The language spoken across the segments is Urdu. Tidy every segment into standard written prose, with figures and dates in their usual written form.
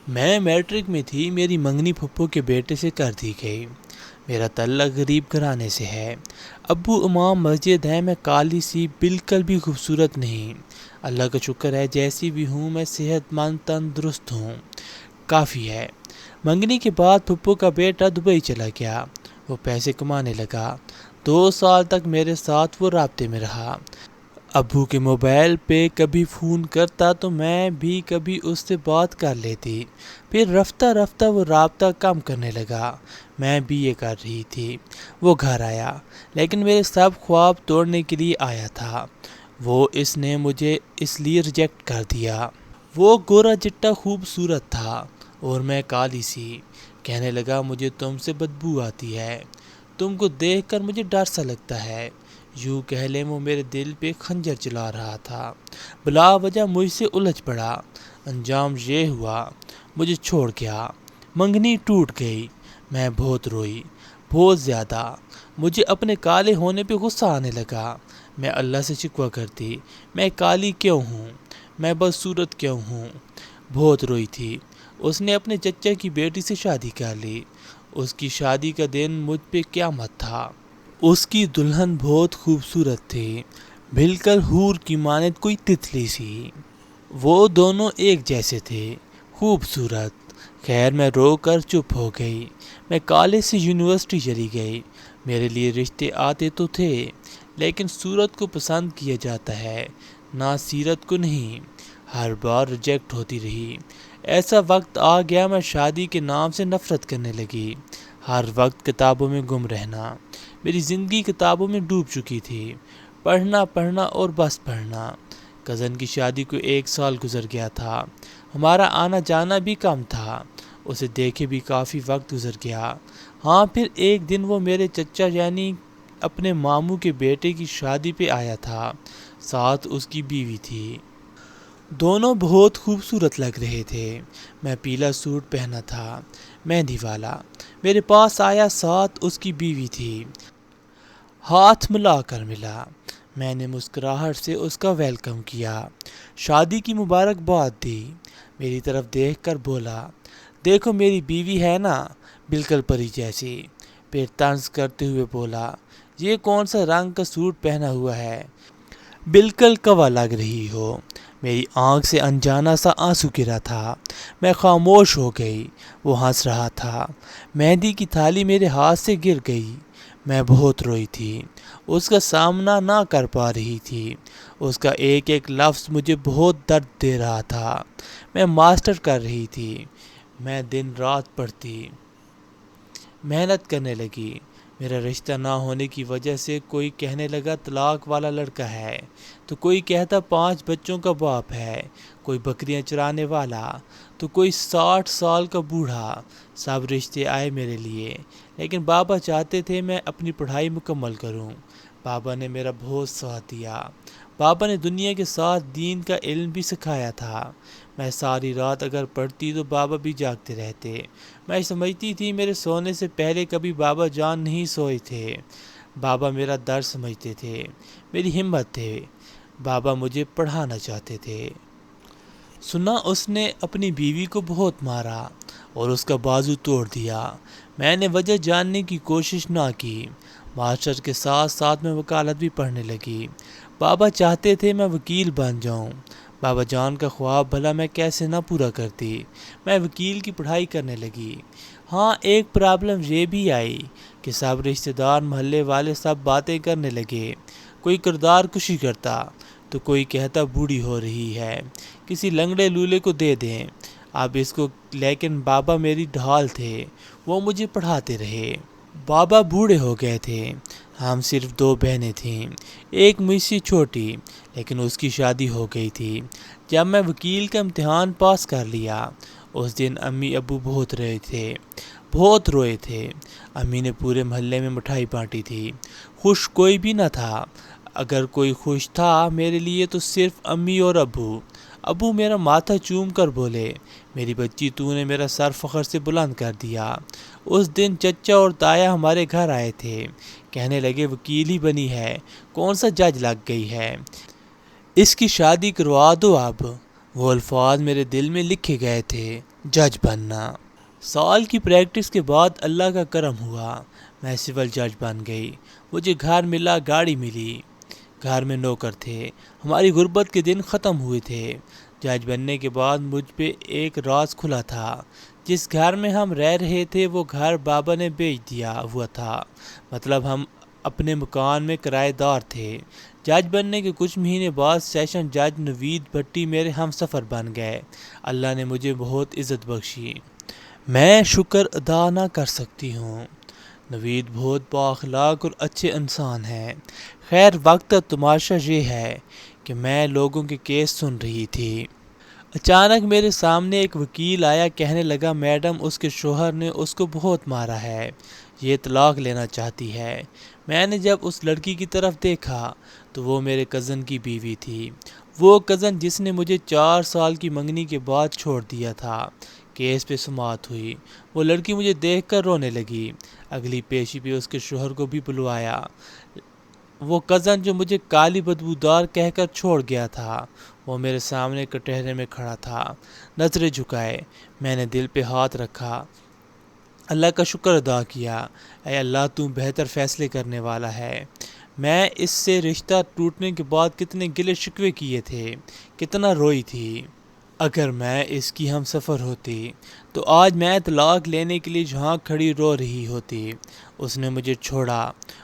میں میٹرک میں تھی، میری منگنی پھپھو کے بیٹے سے کر دی گئی۔ میرا تعلق غریب گھرانے سے ہے۔ ابو امام مسجد ہے، میں کالی سی بالکل بھی خوبصورت نہیں۔ اللہ کا شکر ہے جیسی بھی ہوں میں صحت مند تندرست ہوں، کافی ہے۔ منگنی کے بعد پھپھو کا بیٹا دبئی چلا گیا، وہ پیسے کمانے لگا۔ 2 سال تک میرے ساتھ وہ رابطے میں رہا۔ ابو کے موبائل پہ کبھی فون کرتا تو میں بھی کبھی اس سے بات کر لیتی، پھر رفتہ رفتہ وہ رابطہ کم کرنے لگا، میں بھی یہ کر رہی تھی۔ وہ گھر آیا لیکن میرے سب خواب توڑنے کے لیے آیا تھا۔ اس نے مجھے اس لیے ریجیکٹ کر دیا۔ وہ گورا چٹا خوبصورت تھا اور میں کالی سی۔ کہنے لگا مجھے تم سے بدبو آتی ہے، تم کو دیکھ کر مجھے ڈر سا لگتا ہے۔ یوں کہہ لیں وہ میرے دل پہ خنجر چلا رہا تھا۔ بلا وجہ مجھ سے الجھ پڑا۔ انجام یہ ہوا، مجھے چھوڑ گیا۔ منگنی ٹوٹ گئی۔ میں بہت روئی، بہت زیادہ۔ مجھے اپنے کالے ہونے پہ غصہ آنے لگا۔ میں اللہ سے شکوہ کرتی، میں کالی کیوں ہوں، میں بدصورت کیوں ہوں۔ بہت روئی تھی۔ اس نے اپنے چچا کی بیٹی سے شادی کر لی۔ اس کی شادی کا دن مجھ پہ قیامت تھا۔ اس کی دلہن بہت خوبصورت تھی، بالکل حور کی مانند، کوئی تتلی سی۔ وہ دونوں ایک جیسے تھے، خوبصورت۔ خیر میں رو کر چپ ہو گئی۔ میں کالج سے یونیورسٹی چلی گئی۔ میرے لیے رشتے آتے تو تھے، لیکن صورت کو پسند کیا جاتا ہے، نہ سیرت کو نہیں۔ ہر بار ریجیکٹ ہوتی رہی۔ ایسا وقت آ گیا میں شادی کے نام سے نفرت کرنے لگی۔ ہر وقت کتابوں میں گم رہنا۔ میری زندگی کتابوں میں ڈوب چکی تھی۔ پڑھنا پڑھنا اور بس پڑھنا۔ کزن کی شادی کو 1 سال گزر گیا تھا۔ ہمارا آنا جانا بھی کم تھا، اسے دیکھے بھی کافی وقت گزر گیا۔ ہاں پھر ایک دن وہ میرے چچا یعنی اپنے ماموں کے بیٹے کی شادی پہ آیا تھا، ساتھ اس کی بیوی تھی۔ دونوں بہت خوبصورت لگ رہے تھے۔ میں پیلا سوٹ پہنا تھا، مہندی والا۔ میرے پاس آیا، ساتھ اس کی بیوی تھی۔ ہاتھ ملا کر ملا۔ میں نے مسکراہٹ سے اس کا ویلکم کیا، شادی کی مبارکباد دی۔ میری طرف دیکھ کر بولا، دیکھو میری بیوی ہے نا، بالکل پری جیسی۔ پھر طنز کرتے ہوئے بولا، یہ کون سا رنگ کا سوٹ پہنا ہوا ہے، بالکل کوا لگ رہی ہو۔ میری آنکھ سے انجانا سا آنسو گرا تھا۔ میں خاموش ہو گئی۔ وہ ہنس رہا تھا۔ مہندی کی تھالی میرے ہاتھ سے گر گئی۔ میں بہت روئی تھی، اس کا سامنا نہ کر پا رہی تھی۔ اس کا ایک ایک لفظ مجھے بہت درد دے رہا تھا۔ میں ماسٹر کر رہی تھی، میں دن رات پڑھتی، محنت کرنے لگی۔ میرا رشتہ نہ ہونے کی وجہ سے کوئی کہنے لگا طلاق والا لڑکا ہے، تو کوئی کہتا 5 بچوں کا باپ ہے، کوئی بکریاں چرانے والا، تو کوئی 60 سال کا بوڑھا۔ سب رشتے آئے میرے لیے، لیکن بابا چاہتے تھے میں اپنی پڑھائی مکمل کروں۔ بابا نے میرا بہت ساتھ دیا۔ بابا نے دنیا کے ساتھ دین کا علم بھی سکھایا تھا۔ میں ساری رات اگر پڑھتی تو بابا بھی جاگتے رہتے۔ میں سمجھتی تھی میرے سونے سے پہلے کبھی بابا جان نہیں سوئے تھے۔ بابا میرا درد سمجھتے تھے، میری ہمت تھے۔ بابا مجھے پڑھانا چاہتے تھے۔ سنا اس نے اپنی بیوی کو بہت مارا اور اس کا بازو توڑ دیا۔ میں نے وجہ جاننے کی کوشش نہ کی۔ ماسٹر کے ساتھ ساتھ میں وکالت بھی پڑھنے لگی۔ بابا چاہتے تھے میں وکیل بن جاؤں۔ بابا جان کا خواب بھلا میں کیسے نہ پورا کرتی۔ میں وکیل کی پڑھائی کرنے لگی۔ ہاں ایک پرابلم یہ بھی آئی کہ سب رشتہ دار محلے والے سب باتیں کرنے لگے۔ کوئی کردار کشی کرتا تو کوئی کہتا بوڑھی ہو رہی ہے، کسی لنگڑے لولے کو دے دیں اب اس کو۔ لیکن بابا میری ڈھال تھے، وہ مجھے پڑھاتے رہے۔ بابا بوڑھے ہو گئے تھے، ہم صرف 2 بہنیں تھیں، ایک مجھ سے چھوٹی، لیکن اس کی شادی ہو گئی تھی۔ جب میں وکیل کا امتحان پاس کر لیا، اس دن امی ابو بہت روئے تھے۔ امی نے پورے محلے میں مٹھائی بانٹی تھی۔ خوش کوئی بھی نہ تھا۔ اگر کوئی خوش تھا میرے لیے تو صرف امی اور ابو۔ ابو میرا ماتھا چوم کر بولے، میری بچی تو نے میرا سر فخر سے بلند کر دیا۔ اس دن چچا اور تایا ہمارے گھر آئے تھے، کہنے لگے وکیل ہی بنی ہے، کون سا جج لگ گئی ہے، اس کی شادی کروا دو اب۔ وہ الفاظ میرے دل میں لکھے گئے تھے، جج بننا۔ سال کی پریکٹس کے بعد اللہ کا کرم ہوا، میں سول جج بن گئی۔ مجھے گھر ملا، گاڑی ملی، گھر میں نوکر تھے۔ ہماری غربت کے دن ختم ہوئے تھے۔ جج بننے کے بعد مجھ پہ ایک راز کھلا تھا۔ جس گھر میں ہم رہ رہے تھے وہ گھر بابا نے بیچ دیا ہوا تھا، مطلب ہم اپنے مکان میں کرایہ دار تھے۔ جج بننے کے کچھ مہینے بعد سیشن جج نوید بھٹی میرے ہم سفر بن گئے۔ اللہ نے مجھے بہت عزت بخشی، میں شکر ادا نہ کر سکتی ہوں۔ نوید بہت بااخلاق اور اچھے انسان ہیں۔ خیر، وقت کا تماشا یہ ہے کہ میں لوگوں کے کیس سن رہی تھی۔ اچانک میرے سامنے ایک وکیل آیا، کہنے لگا میڈم اس کے شوہر نے اس کو بہت مارا ہے، یہ طلاق لینا چاہتی ہے۔ میں نے جب اس لڑکی کی طرف دیکھا تو وہ میرے کزن کی بیوی تھی، وہ کزن جس نے مجھے 4 سال کی منگنی کے بعد چھوڑ دیا تھا۔ کیس پہ سماعت ہوئی، وہ لڑکی مجھے دیکھ کر رونے لگی۔ اگلی پیشی پہ اس کے شوہر کو بھی بلوایا۔ وہ کزن جو مجھے کالی بدبودار کہہ کر چھوڑ گیا تھا، وہ میرے سامنے کٹہرے میں کھڑا تھا، نظریں جھکائے۔ میں نے دل پہ ہاتھ رکھا، اللہ کا شکر ادا کیا، اے اللہ تو بہتر فیصلے کرنے والا ہے۔ میں اس سے رشتہ ٹوٹنے کے بعد کتنے گلے شکوے کیے تھے، کتنا روئی تھی۔ اگر میں اس کی ہم سفر ہوتی تو آج میں طلاق لینے کے لیے جہاں کھڑی رو رہی ہوتی۔ اس نے مجھے چھوڑا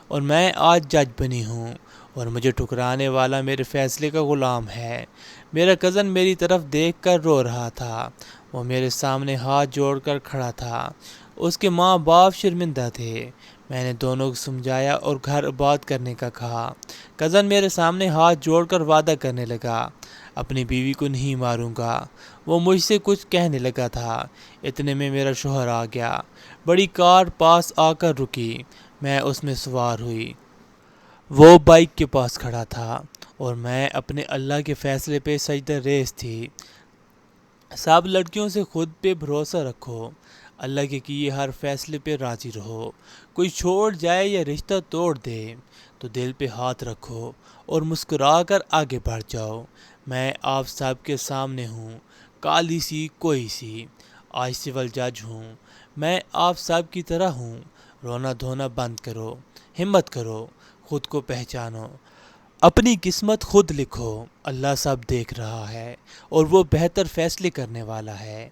اور میں آج جج بنی ہوں، اور مجھے ٹھکرانے والا میرے فیصلے کا غلام ہے۔ میرا کزن میری طرف دیکھ کر رو رہا تھا، وہ میرے سامنے ہاتھ جوڑ کر کھڑا تھا۔ اس کے ماں باپ شرمندہ تھے۔ میں نے دونوں کو سمجھایا اور گھر آباد کرنے کا کہا۔ کزن میرے سامنے ہاتھ جوڑ کر وعدہ کرنے لگا، اپنی بیوی کو نہیں ماروں گا۔ وہ مجھ سے کچھ کہنے لگا تھا، اتنے میں میرا شوہر آ گیا۔ بڑی کار پاس آ کر رکی، میں اس میں سوار ہوئی۔ وہ بائک کے پاس کھڑا تھا اور میں اپنے اللہ کے فیصلے پہ سجدہ ریز تھی۔ سب لڑکیوں سے خود پہ بھروسہ رکھو، اللہ کے کیے ہر فیصلے پہ راضی رہو۔ کوئی چھوڑ جائے یا رشتہ توڑ دے تو دل پہ ہاتھ رکھو اور مسکرا کر آگے بڑھ جاؤ۔ میں آپ سب کے سامنے ہوں، کالی سی کوئی سی، آج سول جج ہوں۔ میں آپ سب کی طرح ہوں۔ رونا دھونا بند کرو، ہمت کرو، خود کو پہچانو، اپنی قسمت خود لکھو۔ اللہ سب دیکھ رہا ہے اور وہ بہتر فیصلے کرنے والا ہے۔